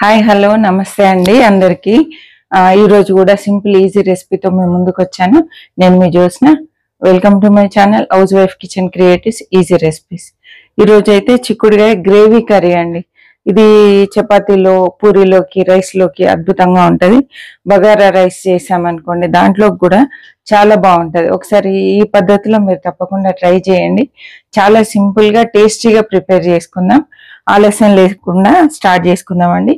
Hi hello నమస్తే అండి అందరికి ఈ రోజు కూడా సింపుల్ ఈజీ రెసిపీతో మేము ముందుకు వచ్చాను. నేను మీ Jyotsna. Welcome to my channel housewife kitchen creatives easy recipes. ఈ రోజు అయితే చిక్కుడుకాయ గ్రేవీ కర్రీ అండి. ఇది చపాతీలో పూరీలోకి రైస్లోకి అద్భుతంగా ఉంటుంది. బగారా రైస్ చేసామనుకోండి దాంట్లో కూడా చాలా బాగుంటుంది. ఒకసారి ఈ పద్ధతిలో మీరు తప్పకుండా ట్రై చేయండి. చాలా సింపుల్గా టేస్టీగా ప్రిపేర్ చేసుకుందాం. ఆలస్యం లేకుండా స్టార్ట్ చేసుకుందామండి.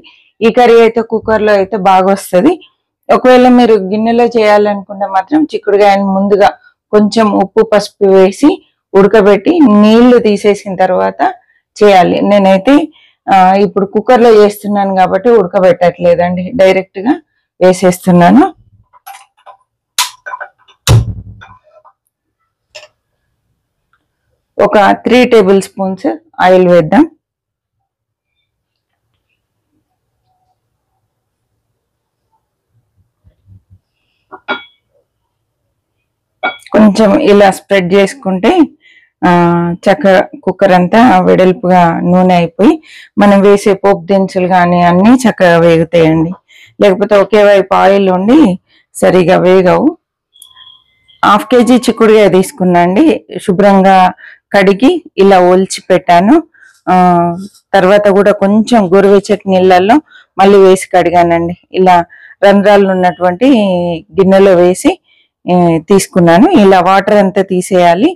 ఈ కర్రీ అయితే కుక్కర్లో అయితే బాగా వస్తుంది. ఒకవేళ మీరు గిన్నెలో చేయాలనుకుంటే మాత్రం చిక్కుడుకాయని ముందుగా కొంచెం ఉప్పు పసుపు వేసి ఉడకబెట్టి నీళ్లు తీసేసిన తర్వాత చేయాలి. నేనైతే ఇప్పుడు కుక్కర్లో చేస్తున్నాను కాబట్టి ఉడకబెట్టట్లేదండి, డైరెక్ట్ గా వేసేస్తున్నాను. ఒక 3 టేబుల్ స్పూన్స్ ఆయిల్ వేద్దాం. కొంచెం ఇలా స్ప్రెడ్ చేసుకుంటే చక్కగా కుక్కర్ అంతా వెడల్పుగా నూనె అయిపోయి మనం వేసే పోపు దినుసులు కానీ అన్నీ చక్కగా వేగుతాయండి. లేకపోతే ఒకే వైపు ఆయిల్ ఉండి సరిగా వేగవు. 1/2 కేజీ చిక్కుడుకాయ తీసుకున్నాండి. శుభ్రంగా కడిగి ఇలా ఒలిచి పెట్టాను. తర్వాత కూడా కొంచెం గోరువెచ్చటి నీళ్ళల్లో మళ్ళీ వేసి కడిగానండి. ఇలా రంధ్రాలు ఉన్నటువంటి గిన్నెలో వేసి తీసుకున్నాను. ఇలా వాటర్ అంతా తీసేయాలి.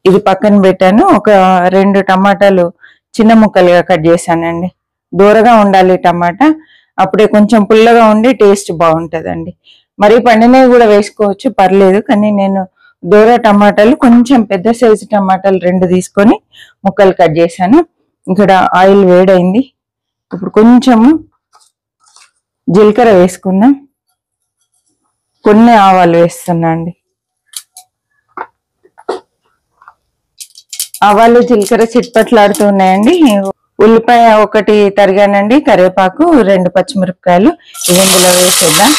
ఇది పక్కన పెట్టాను. ఒక 2 టమాటాలు చిన్న ముక్కలుగా కట్ చేశానండి. దూరగా ఉండాలి టమాటా, అప్పుడే కొంచెం పుల్లగా ఉండి టేస్ట్ బాగుంటుందండి. మరి పండినవి కూడా వేసుకోవచ్చు, పర్లేదు. కానీ నేను దూర టమాటాలు కొంచెం పెద్ద సైజు టమాటాలు 2 తీసుకొని ముక్కలు కట్ చేశాను. ఇక్కడ ఆయిల్ వేడైంది. ఇప్పుడు కొంచెము జీలకర్ర వేసుకుందాం. కొన్ని ఆవాలు వేస్తున్నా అండి. ఆవాలు జీలకర్ర చిట్పట్లాడుతున్నాయండి. ఉల్లిపాయ 1 తరిగానండి. కరివేపాకు 2 పచ్చిమిరపకాయలు ఇవి ఇందులో వేసేద్దాం.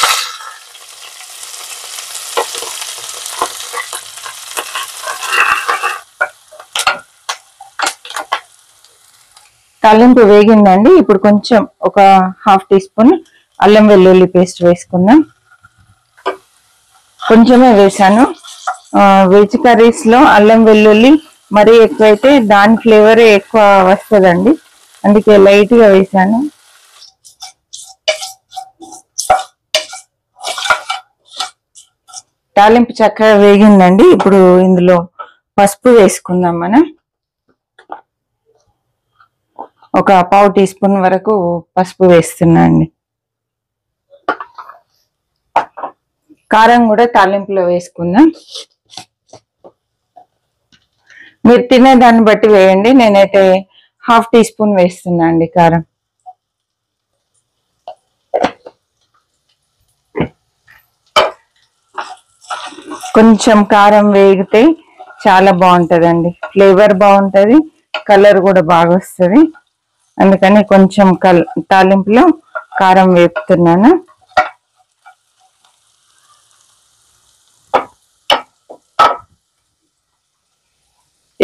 తాలింపు వేగిందండి. ఇప్పుడు కొంచెం ఒక 1/2 టీ స్పూన్ అల్లం వెల్లుల్లి పేస్ట్ వేసుకుందాం. కొంచెమే వేసాను. వెజ్ కర్రీస్ లో అల్లం వెల్లుల్లి మరీ ఎక్కువైతే దాని ఫ్లేవరే ఎక్కువ వస్తుందండి, అందుకే లైట్ గా వేసాను. తాలింపు చక్కగా వేగిందండి. ఇప్పుడు ఇందులో పసుపు వేసుకుందాం. మనం ఒక 1/2 టీ స్పూన్ వరకు పసుపు వేస్తున్నా అండి. కారం కూడా తాలింపులో వేసుకుందాం. మీరు తినే దాన్ని బట్టి వేయండి. నేనైతే 1/2 టీ స్పూన్ వేస్తున్నా అండి కారం. కొంచెం కారం వేగితే చాలా బాగుంటుందండి. ఫ్లేవర్ బాగుంటుంది, కలర్ కూడా బాగా వస్తుంది. అందుకని కొంచెం తాలింపులో కారం వేపుతున్నాను.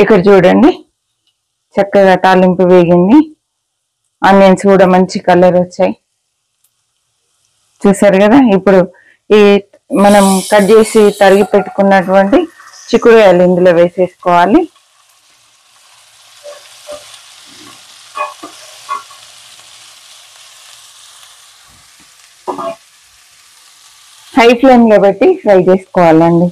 ఇక్కడ చూడండి చక్కగా తాలింపు వేగింది. ఆనియన్స్ కూడా మంచి కలర్ వచ్చాయి, చూసారు కదా. ఇప్పుడు ఈ మనం కట్ చేసి తరిగి పెట్టుకున్నటువంటి చిక్కుడుకాయలు ఇందులో వేసేసుకోవాలి. హై ఫ్లేమ్ లో పెట్టి ఫ్రై చేసుకోవాలండి.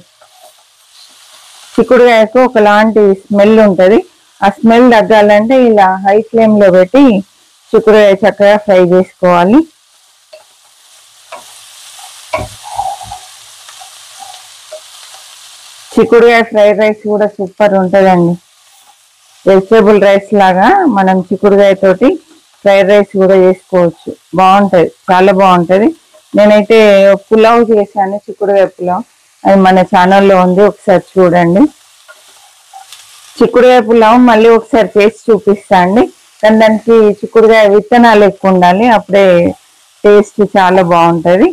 చిక్కుడుకాయకు ఒకలాంటి స్మెల్ ఉంటుంది. ఆ స్మెల్ తగ్గాలంటే ఇలా హై ఫ్లేమ్ లో పెట్టి చిక్కుడుకాయ చక్కగా ఫ్రై చేసుకోవాలి. చిక్కుడుకాయ ఫ్రైడ్ రైస్ కూడా సూపర్ ఉంటుందండి. వెజిటేబుల్ రైస్ లాగా మనం చిక్కుడుకాయ తోటి ఫ్రైడ్ రైస్ కూడా చేసుకోవచ్చు. బాగుంటుంది, చాలా బాగుంటుంది. నేనైతే పులావ్ చేశాను, చిక్కుడుకాయ పులావ్. అది మన ఛానల్లో ఉంది, ఒకసారి చూడండి. చిక్కుడుకాయ పులావ్ మళ్ళీ ఒకసారి చేసి చూపిస్తా అండి. కానీ దానికి చిక్కుడుకాయ విత్తనాలు ఎక్కువ ఉండాలి, అప్పుడే టేస్ట్ చాలా బాగుంటుంది.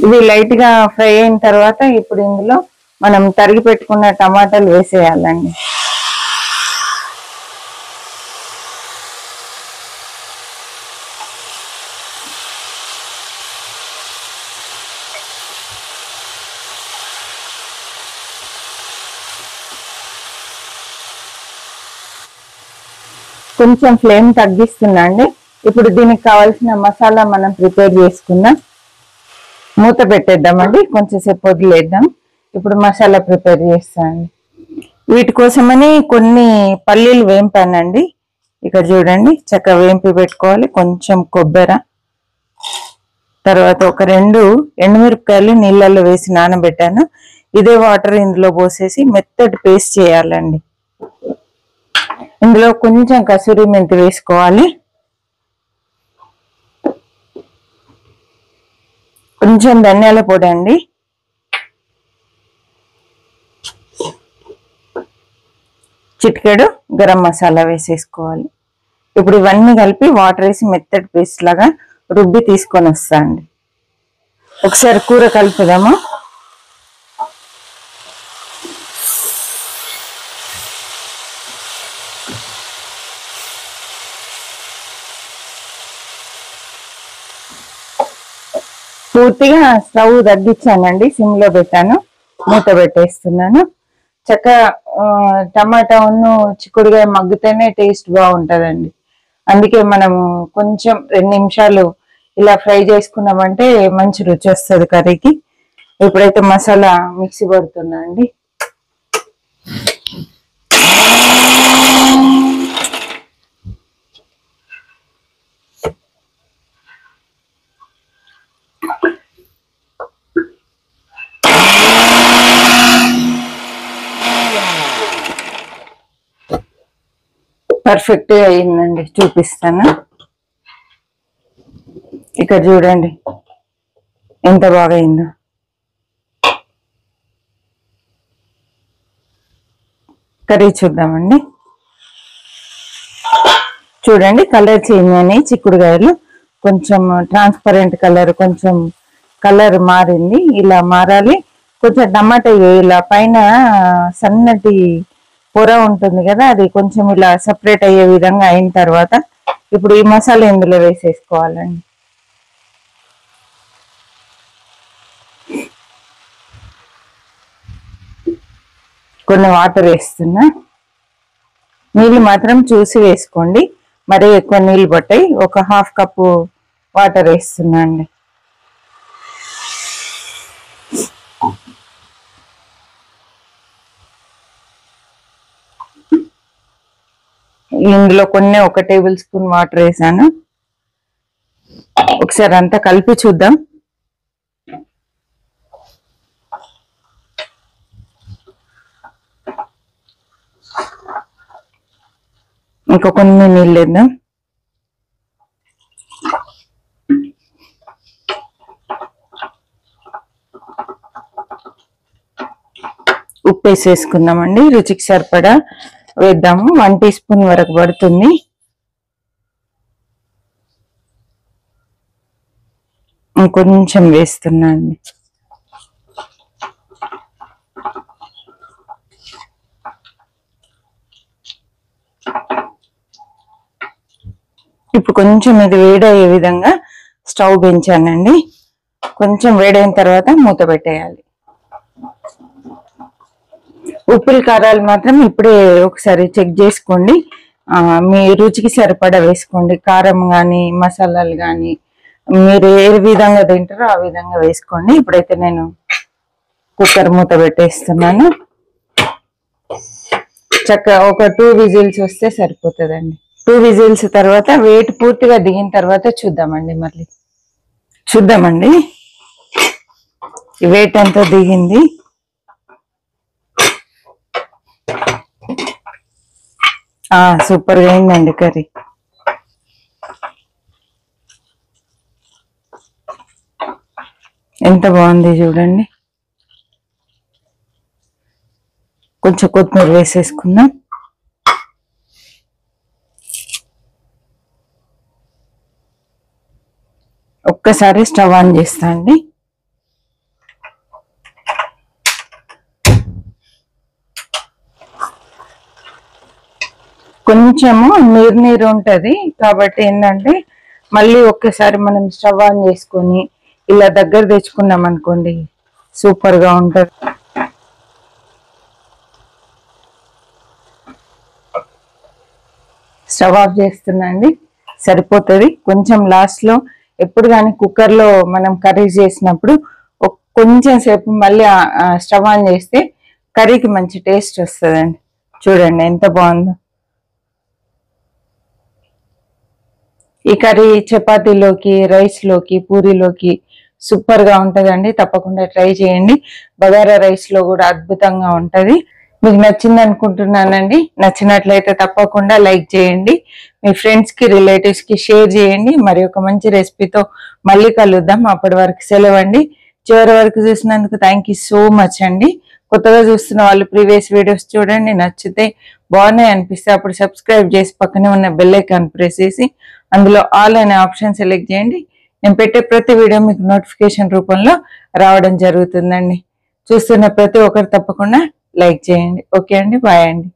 ఇది లైట్ గా ఫ్రై అయిన తర్వాత ఇప్పుడు ఇందులో మనం తరిగి పెట్టుకున్న టమాటాలు వేసేయాలండి. కొంచెం ఫ్లేమ్ తగ్గిస్తున్నా అండి. ఇప్పుడు దీనికి కావాల్సిన మసాలా మనం ప్రిపేర్ చేసుకుందాం. మూత పెట్టేద్దామండి, కొంచెం సేపు వదిలేద్దాం. ఇప్పుడు మసాలా ప్రిపేర్ చేస్తానండి. వీటి కోసమని కొన్ని పల్లీలు వేంపానండి. ఇక్కడ చూడండి, చక్కగా వేంపి పెట్టుకోవాలి. కొంచెం కొబ్బరి, తర్వాత ఒక 2 ఎండుమిరపకాయలు నీళ్ళల్లో వేసి నానబెట్టాను. ఇదే వాటర్ ఇందులో పోసేసి మెత్తటి పేస్ట్ చేయాలండి. ఇందులో కొంచెం కసూరి మెంతి వేసుకోవాలి, కొంచెం ధనియాల పొడి అండి, చిటికెడు గరం మసాలా వేసేసుకోవాలి. ఇప్పుడు ఇవన్నీ కలిపి వాటర్ వేసి మెత్తటి పేస్ట్ లాగా రుబ్బి తీసుకొని వస్తా అండి. ఒకసారి కూర కలుపుదాము. పూర్తిగా స్టవ్ తగ్గించానండి, సిమ్ లో పెట్టాను. మూత పెట్టేస్తున్నాను. చక్కగా టమాటా చిక్కుడుగాయ మగ్గితేనే టేస్ట్ బాగుంటదండి. అందుకే మనము కొంచెం 2 నిమిషాలు ఇలా ఫ్రై చేసుకున్నామంటే మంచి రుచి వస్తుంది కర్రీకి. ఇప్పుడైతే మసాలా మిక్సీ పడుతున్నా అండి. పర్ఫెక్ట్ గా అయిందండి, చూపిస్తాను. ఇక్కడ చూడండి ఎంత బాగా అయిందో. కర్రీ చూద్దామండి. చూడండి, కలర్ చేంజ్ అయినాయి. చిక్కుడుకాయలు కొంచెం ట్రాన్స్పరెంట్ కలర్, కొంచెం కలర్ మారింది. ఇలా మారాలి. కొంచెం టమాటా ఇలా పైన సన్నటి పొర ఉంటుంది కదా, అది కొంచెం ఇలా సపరేట్ అయ్యే విధంగా అయిన తర్వాత ఇప్పుడు ఈ మసాలా ఇందులో వేసేసుకోవాలండి. కొన్ని వాటర్ వేస్తున్నా. నీళ్ళు మాత్రం చూసి వేసుకోండి, మరీ ఎక్కువ నీళ్ళు పట్టాయి. ఒక 1/2 కప్పు వాటర్ వేస్తున్నా అండి. ఇందులో కొన్ని 1 టేబుల్ స్పూన్ వాటర్ వేసాను. ఒకసారి అంతా కలిపి చూద్దాం. ఇంకా కొన్ని నీళ్ళు వేద్దాం. ఉప్పు వేసేసుకుందామండి, రుచికి సరిపడా వేద్దాము. 1 టీ స్పూన్ వరకు పడుతుంది. ఇంకొంచెం వేస్తున్నా అండి. ఇప్పుడు కొంచెం ఇది వేడయ్యే విధంగా స్టవ్ పెంచానండి. కొంచెం వేడైన తర్వాత మూత పెట్టేయాలి. ఉప్పులు కారాలు మాత్రం ఇప్పుడే ఒకసారి చెక్ చేసుకోండి. మీ రుచికి సరిపడా వేసుకోండి. కారం కానీ మసాలాలు కానీ మీరు ఏ విధంగా తింటారో ఆ విధంగా వేసుకోండి. ఇప్పుడైతే నేను కుక్కర్ మూత పెట్టేస్తున్నాను. చక్కగా ఒక 2 విజిల్స్ వస్తే సరిపోతుందండి. 2 విజిల్స్ తర్వాత వెయిట్ పూర్తిగా దిగిన తర్వాత చూద్దామండి. మళ్ళీ చూద్దామండి, వెయిట్ అంతా దిగింది. సూపర్గా అయిందండి కర్రీ. ఎంత బాగుంది చూడండి. కొంచెం కొత్తిమీర వేసేసుకుందాం. ఒక్కసారి స్టవ్ ఆన్ చేస్తా అండి. కొంచెము నీరు నీరు ఉంటది కాబట్టి ఏంటంటే మళ్ళీ ఒక్కసారి మనం స్టవ్ ఆన్ చేసుకొని ఇలా దగ్గర తెచ్చుకున్నాం అనుకోండి సూపర్ గా ఉంటది. స్టవ్ ఆఫ్ చేస్తున్నా అండి, సరిపోతుంది. కొంచెం లాస్ట్ లో ఎప్పుడు కానీ కుక్కర్ లో మనం కర్రీ చేసినప్పుడు కొంచెం సేపు మళ్ళీ స్టవ్ ఆన్ చేస్తే కర్రీకి మంచి టేస్ట్ వస్తుందండి. చూడండి ఎంత బాగుందో. ఈ కర్రీ చపాతీలోకి, రైస్ లోకి, పూరీలోకి సూపర్ గా ఉంటదండి. తప్పకుండా ట్రై చేయండి. బగారా రైస్ లో కూడా అద్భుతంగా ఉంటది. మీకు నచ్చింది అనుకుంటున్నానండి. నచ్చినట్లయితే తప్పకుండా లైక్ చేయండి. మీ ఫ్రెండ్స్ కి, రిలేటివ్స్ కి షేర్ చేయండి. మరి ఒక మంచి రెసిపీతో మళ్ళీ కలుద్దాం. అప్పటి వరకు సెలవండి. చివరి వరకు చూసినందుకు థ్యాంక్ యూ సో మచ్ అండి. కొత్తగా చూస్తున్న వాళ్ళు ప్రీవియస్ వీడియోస్ చూడండి. నచ్చితే బాగున్నాయి అనిపిస్తే అప్పుడు సబ్స్క్రైబ్ చేసి పక్కనే ఉన్న బెల్ ఐకాన్ ప్రెస్ చేసి అందులో ఆల్ అనే ఆప్షన్ సెలెక్ట్ చేయండి. నేను పెట్టే ప్రతి వీడియో మీకు నోటిఫికేషన్ రూపంలో రావడం జరుగుతుందండి. చూస్తున్న ప్రతి ఒక్కరు తప్పకుండా లైక్ చేయండి. ఓకే అండి, బాయ్ అండి.